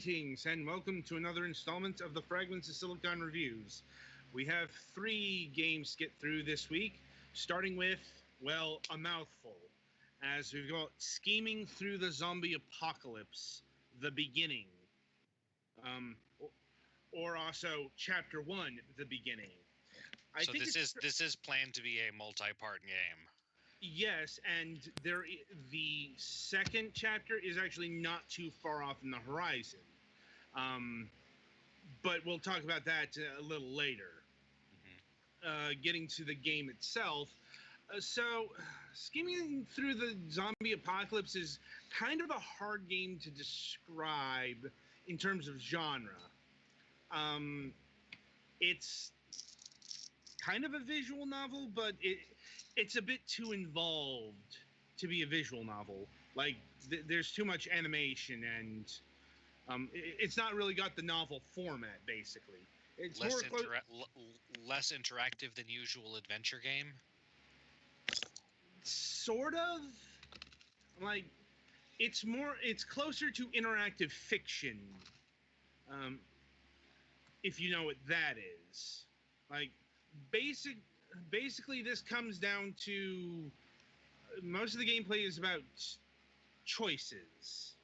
Greetings and welcome to another installment of the Fragments of Silicon Reviews. We have 3 games to get through this week, starting with, well, a mouthful, as we've got Scheming Through the Zombie Apocalypse, The Beginning, or also Chapter 1, The Beginning. So this is planned to be a multi-part game. Yes, and the second chapter is actually not too far off in the horizon. But we'll talk about that a little later. Mm-hmm. Getting to the game itself. So, Scheming Through the Zombie Apocalypse is kind of a hard game to describe in terms of genre. It's kind of a visual novel, but it's a bit too involved to be a visual novel. Like, there's too much animation, and it's not really got the novel format, basically. It's less interactive than usual adventure game? Sort of. Like, it's closer to interactive fiction, if you know what that is. Like, basically this comes down to most of the gameplay is about choices.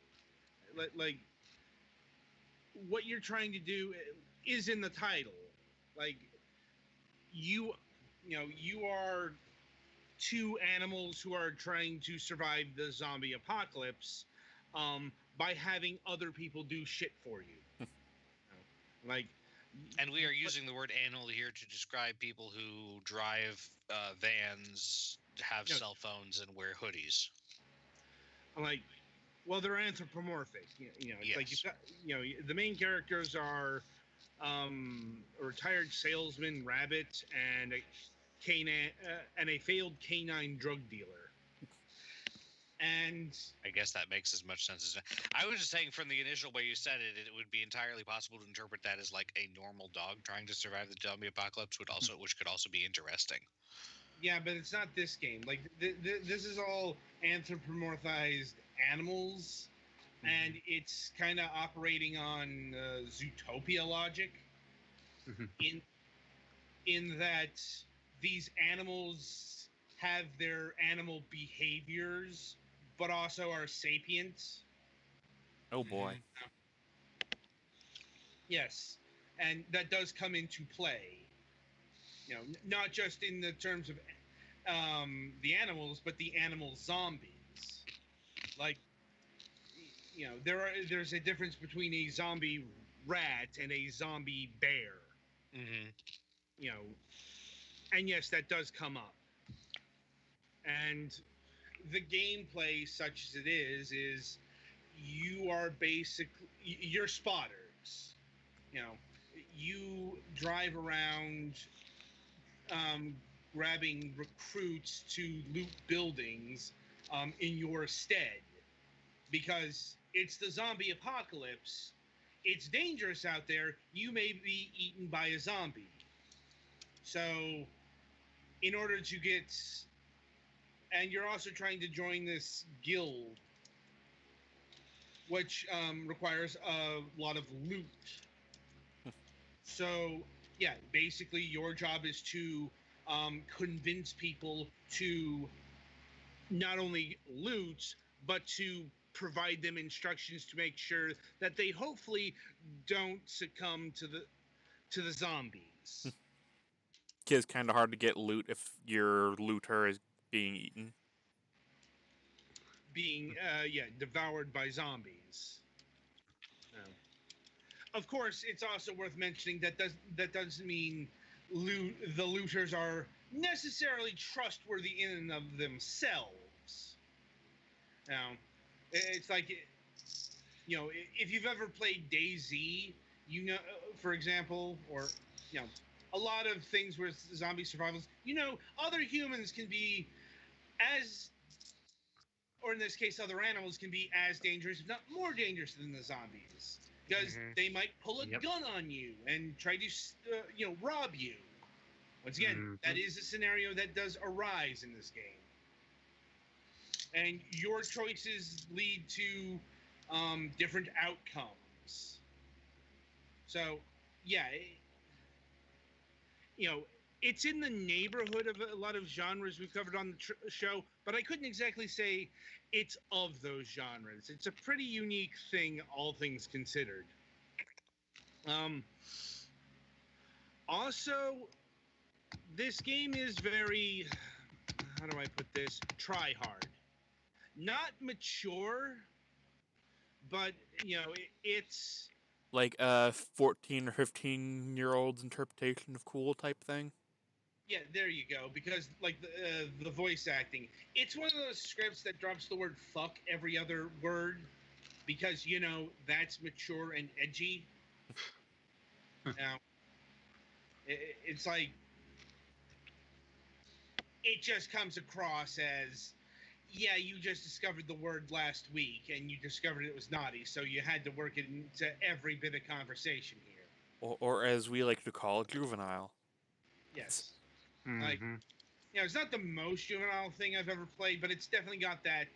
Like what you're trying to do is in the title. Like you are 2 animals who are trying to survive the zombie apocalypse by having other people do shit for you. And we are using the word animal here to describe people who drive vans, have cell phones, and wear hoodies. Well, they're anthropomorphic. It's yes. Like you've got, the main characters are a retired salesman, rabbit, and a failed canine drug dealer. And I guess that makes as much sense as I was just saying. From the initial way you said it, it would be entirely possible to interpret that as like a normal dog trying to survive the zombie apocalypse, which could also be interesting. Yeah, but it's not this game. Like this is all anthropomorphized animals, and it's kind of operating on Zootopia logic. In that these animals have their animal behaviors, but also are sapient. Oh boy. Yes, and that does come into play. Not just in the terms of the animals, but the animal zombies. Like, there's a difference between a zombie rat and a zombie bear. And yes, that does come up. And the gameplay, such as it is you're spotters. You drive around grabbing recruits to loot buildings in your stead, because it's the zombie apocalypse. It's dangerous out there. You may be eaten by a zombie. So, in order to get... And you're also trying to join this guild, which requires a lot of loot. So, yeah, basically your job is to convince people to not only loot, but to provide them instructions to make sure that they hopefully don't succumb to the zombies. It's kind of hard to get loot if your looter is being eaten. Being, devoured by zombies. Of course, it's also worth mentioning that doesn't mean the looters are necessarily trustworthy in and of themselves. Now, it's like, if you've ever played DayZ, for example, or, a lot of things with zombie survivals, other humans can be or in this case, other animals can be as dangerous, if not more dangerous than the zombies. Because they might pull a gun on you and try to, rob you. Once again, that is a scenario that does arise in this game. And your choices lead to different outcomes. games. So, yeah, you know, it's in the neighborhood of a lot of genres we've covered on the show, but I couldn't exactly say it's of those genres. It's a pretty unique thing, all things considered. Um, Also, this game is very, how do I put this? Try hard. Not mature, but, you know, it's, Like a 14 or 15-year-old's interpretation of cool type thing. yeah, there you go. Because, like, the voice acting, it's one of those scripts that drops the word fuck every other word because, you know, that's mature and edgy. Now, it's like, it just comes across as, yeah, you just discovered the word last week and you discovered it was naughty, so you had to work it into every bit of conversation here. Or as we like to call it, juvenile. Yes. Mm-hmm. Like, you know, it's not the most juvenile thing I've ever played, but it's definitely got that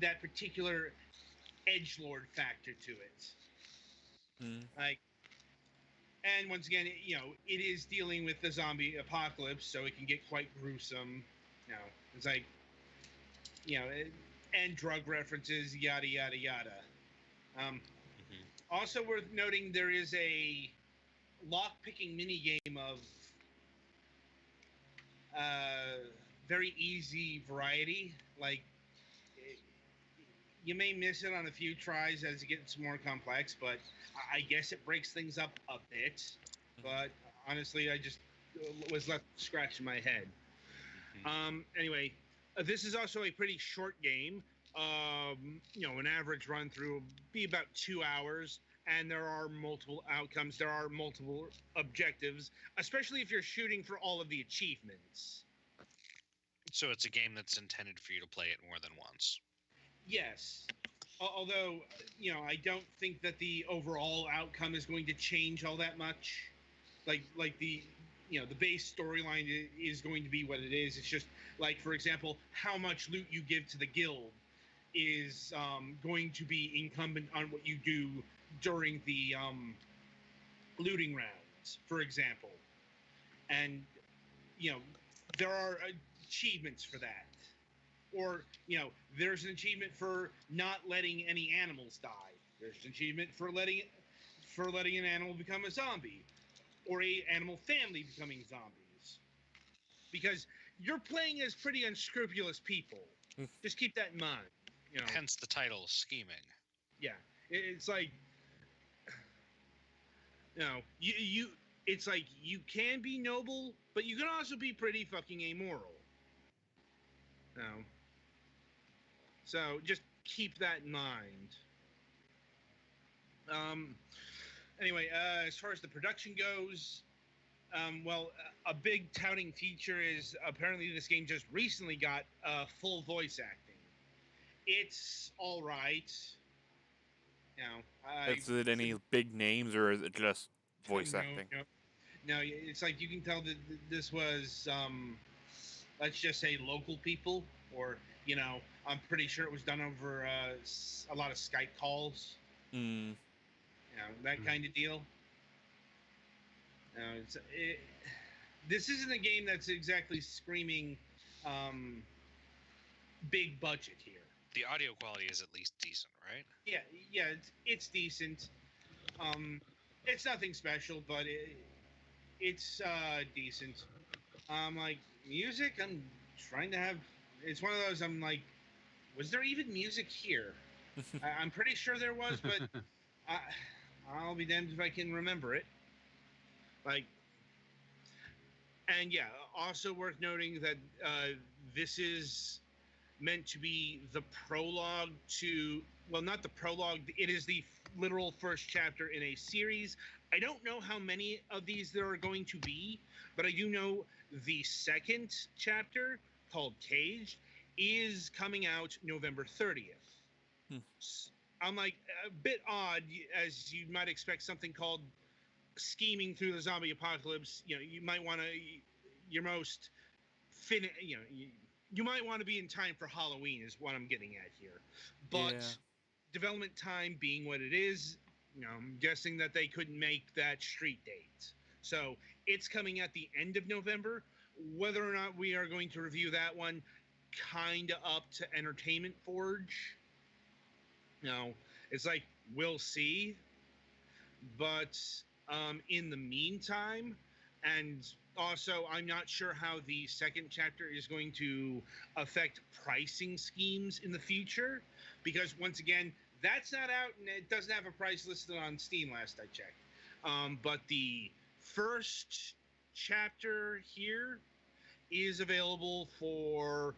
that particular edgelord factor to it. Mm. Like, and once again, you know, it is dealing with the zombie apocalypse, so it can get quite gruesome. You know, it's like, you know, and drug references, yada yada yada. Also worth noting, there is a lock-picking mini-game of very easy variety. Like, you may miss it on a few tries as it gets more complex, but I guess it breaks things up a bit. But honestly, I just was left scratching my head. Anyway, this is also a pretty short game. You know, an average run through will be about 2 hours, and there are multiple outcomes. There are multiple objectives, especially if you're shooting for all of the achievements. So it's a game that's intended for you to play it more than once. Yes. Although, you know, I don't think that the overall outcome is going to change all that much. Like the, you know, the base storyline is going to be what it is. It's just, like, for example, how much loot you give to the guild is going to be incumbent on what you do during the looting rounds, for example. And, you know, there are achievements for that. Or, you know, there's an achievement for not letting any animals die. There's an achievement for letting an animal become a zombie, or a animal family becoming zombies. Because you're playing as pretty unscrupulous people. Just keep that in mind. You know. Hence the title, Scheming. Yeah, it's like, you know, you it's like you can be noble, but you can also be pretty fucking amoral. You know. So just keep that in mind. Anyway, as far as the production goes, well, a big touting feature is apparently this game just recently got full voice acting. It's all right. You know, Is it any big names or is it just voice acting? No, it's like you can tell that this was, let's just say, local people, or, you know, I'm pretty sure it was done over a lot of Skype calls. Mm. You know, that kind of deal. This isn't a game that's exactly screaming big budget here. The audio quality is at least decent, right? Yeah, it's decent. It's nothing special, but it's decent. Like, music, I'm trying to have. It's one of those. I'm like, was there even music here? I'm pretty sure there was, but I'll be damned if I can remember it. Like, and yeah, also worth noting that this is meant to be the prologue to, well, not the prologue, it is the literal first chapter in a series. I don't know how many of these there are going to be, but I do know the second chapter, called Caged, is coming out November 30th. I'm like, a bit odd, as you might expect something called Scheming Through the Zombie Apocalypse. You know, you might want to, your most you might want to be in time for Halloween is what I'm getting at here. But development time being what it is, I'm guessing that they couldn't make that street date. So it's coming at the end of November. Whether or not we are going to review that one, kind of up to Entertainment Forge. It's like, we'll see. But in the meantime, and also, I'm not sure how the second chapter is going to affect pricing schemes in the future, because once again, that's not out and it doesn't have a price listed on Steam last I checked. But the first chapter here is available for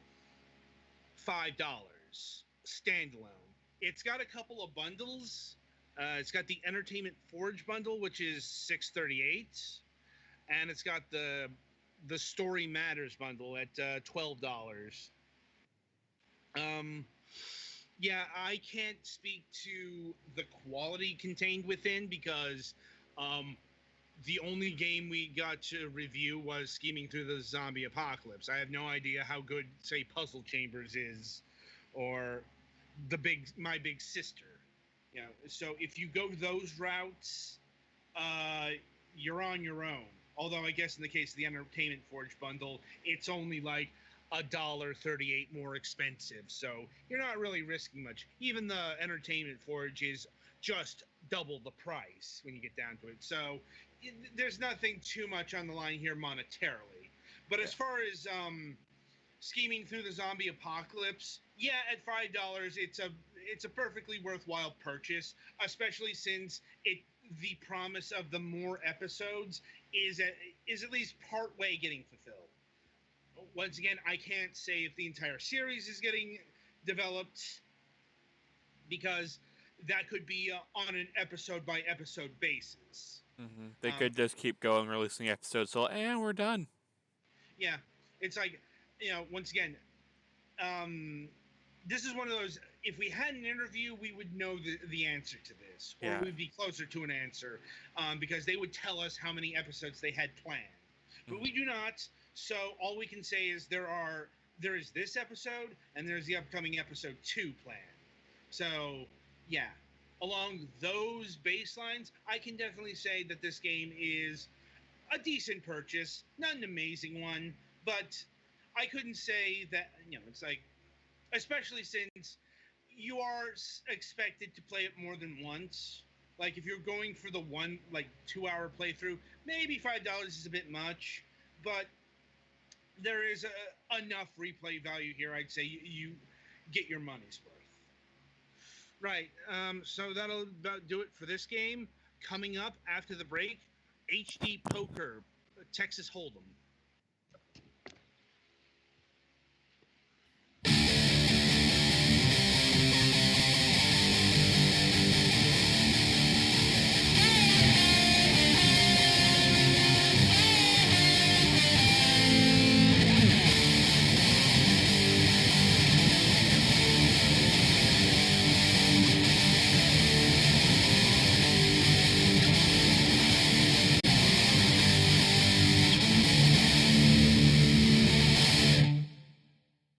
$5 standalone. It's got a couple of bundles. It's got the Entertainment Forge bundle, which is $6.38, and it's got the Story Matters bundle at $12. Yeah, I can't speak to the quality contained within because the only game we got to review was Scheming Through the Zombie Apocalypse. I have no idea how good, say, Puzzle Chambers is, or My Big Sister. So if you go those routes, you're on your own. Although I guess in the case of the Entertainment Forge bundle, it's only like $1.38 more expensive. So you're not really risking much. Even the Entertainment Forge is just double the price when you get down to it. So there's nothing too much on the line here monetarily. But as far as Scheming Through the Zombie Apocalypse, yeah, at $5, it's a perfectly worthwhile purchase, especially since the promise of the more episodes is at least part way getting fulfilled. Once again, I can't say if the entire series is getting developed, because that could be on an episode by episode basis. They could just keep going, releasing episodes till, and we're done. Yeah, it's like, once again, this is one of those, if we had an interview, we would know the answer to this, or we'd be closer to an answer, because they would tell us how many episodes they had planned. But we do not, so all we can say is there is this episode, and there's the upcoming episode 2 planned. So, yeah, along those baselines, I can definitely say that this game is a decent purchase, not an amazing one, but I couldn't say that, it's like, especially since you are expected to play it more than once. Like, if you're going for the 2-hour playthrough, maybe $5 is a bit much, but there is enough replay value here. I'd say you get your money's worth. Right, so that'll about do it for this game. Coming up after the break, HD Poker, Texas Hold'em.